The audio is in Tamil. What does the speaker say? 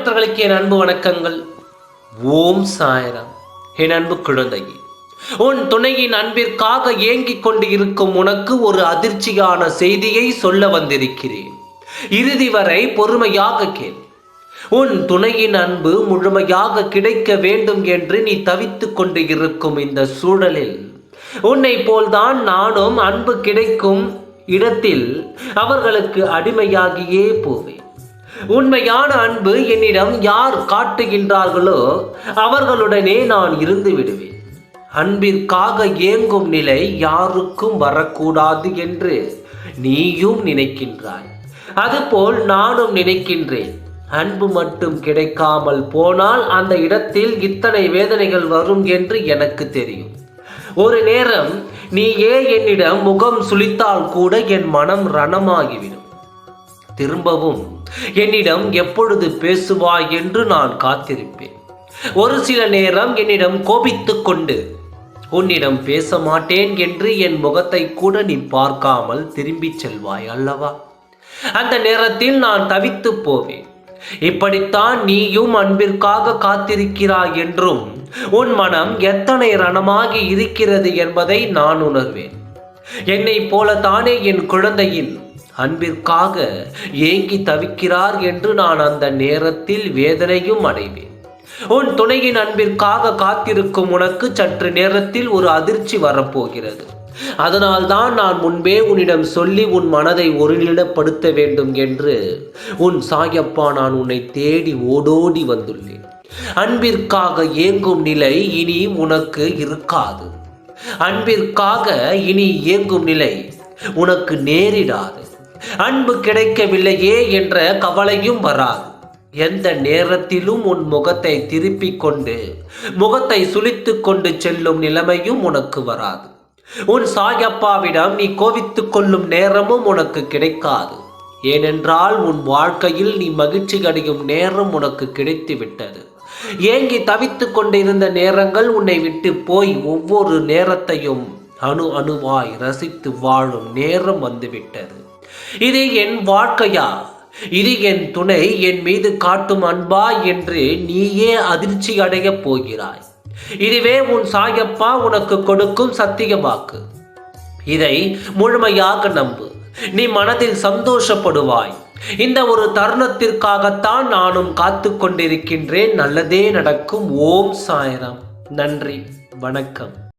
பக்தர்களுக்கு என் அன்பு வணக்கங்கள். ஓம் சாய்ராம். என் அன்பு குழந்தையே, உன் துணையின் அன்பிற்காக ஏங்கிக் கொண்டு இருக்கும் உனக்கு ஒரு அதிர்ச்சியான செய்தியை சொல்ல வந்திருக்கிறேன். இறுதி வரை பொறுமையாக கேள். உன் துணையின் அன்பு முழுமையாக கிடைக்க வேண்டும் என்று நீ தவித்துக் கொண்டு இருக்கும் இந்த சூழலில் உன்னை போல்தான் நானும் அன்பு கிடைக்கும் இடத்தில் அவர்களுக்கு அடிமையாகியே போவேன். உண்மையான அன்பு என்னிடம் யார் காட்டுகின்றார்களோ அவர்களுடனே நான் இருந்து விடுவேன். அன்பிற்காக ஏங்கும் நிலை யாருக்கும் வரக்கூடாது என்று நீயும் நினைக்கின்றாய். அதுபோல் நானும் நினைக்கின்றேன். அன்பு மட்டும் கிடைக்காமல் போனால் அந்த இடத்தில் இத்தனை வேதனைகள் வரும் என்று எனக்கு தெரியும். ஒரு நேரம் நீயே என்னிடம் முகம் சுளித்தால் கூட என் மனம் ரணமாகிவிடும். திரும்பவும் என்னிடம் எப்பொழுது பேசுவாய் என்று நான் காத்திருப்பேன். ஒரு சில நேரம் என்னிடம் கோபித்துக் கொண்டு உன்னிடம் பேச மாட்டேன் என்று என் முகத்தை கூட நீ பார்க்காமல் திரும்பி செல்வாய் அல்லவா? அந்த நேரத்தில் நான் தவித்து போவேன். இப்படித்தான் நீயும் அன்பிற்காக காத்திருக்கிறாய் என்றும் உன் மனம் எத்தனை ரணமாகி இருக்கிறது என்பதை நான் உணர்வேன். என்னை போல தானே என் குழந்தையின் அன்பிற்காக ஏங்கி தவிக்கிறார் என்று நான் அந்த நேரத்தில் வேதனையும் அடைவேன். உன் துணையின் அன்பிற்காக காத்திருக்கும் உனக்கு சற்று நேரத்தில் ஒரு அதிர்ச்சி வரப்போகிறது. அதனால்தான் நான் முன்பே உன்னிடம் சொல்லி உன் மனதை ஒருநிலைப்படுத்த வேண்டும் என்று உன் சாயப்பா நான் உன்னை தேடி ஓடோடி வந்துள்ளேன். அன்பிற்காக ஏங்கும் நிலை இனி உனக்கு இருக்காது. அன்பிற்காக இனி ஏங்கும் நிலை உனக்கு நேரிடாது. அன்பு கிடைக்கவில்லையே என்ற கவலையும் வராது. எந்த நேரத்திலும் உன் முகத்தை திருப்பிக் கொண்டு முகத்தை சுளித்து கொண்டு செல்லும் நிலைமையும் உனக்கு வராது. உன் சாயப்பாவிடம் நீ கோபித்துக் கொள்ளும் நேரமும் உனக்கு கிடைக்காது. ஏனென்றால் உன் வாழ்க்கையில் நீ மகிழ்ச்சி அடையும் நேரம் உனக்கு கிடைத்து விட்டது. ஏங்கி தவித்துக் கொண்டிருந்த நேரங்கள் உன்னை விட்டு போய் ஒவ்வொரு நேரத்தையும் அணுவாய் ரசித்து வாழும் நேரம் வந்துவிட்டது. இது என் வாழ்க்கையா? இது என் துணை என் மீது காட்டும் அன்பா என்று நீயே அதிர்ச்சி அடையப் போகிறாய். இதுவே உன் சாயப்பா உனக்கு கொடுக்கும் சத்திய வாக்கு. இதை முழுமையாக நம்பு. நீ மனதில் சந்தோஷப்படுவாய். இந்த ஒரு தருணத்திற்காகத்தான் நானும் காத்து கொண்டிருக்கின்றேன். நல்லதே நடக்கும். ஓம் சாய்ராம். நன்றி, வணக்கம்.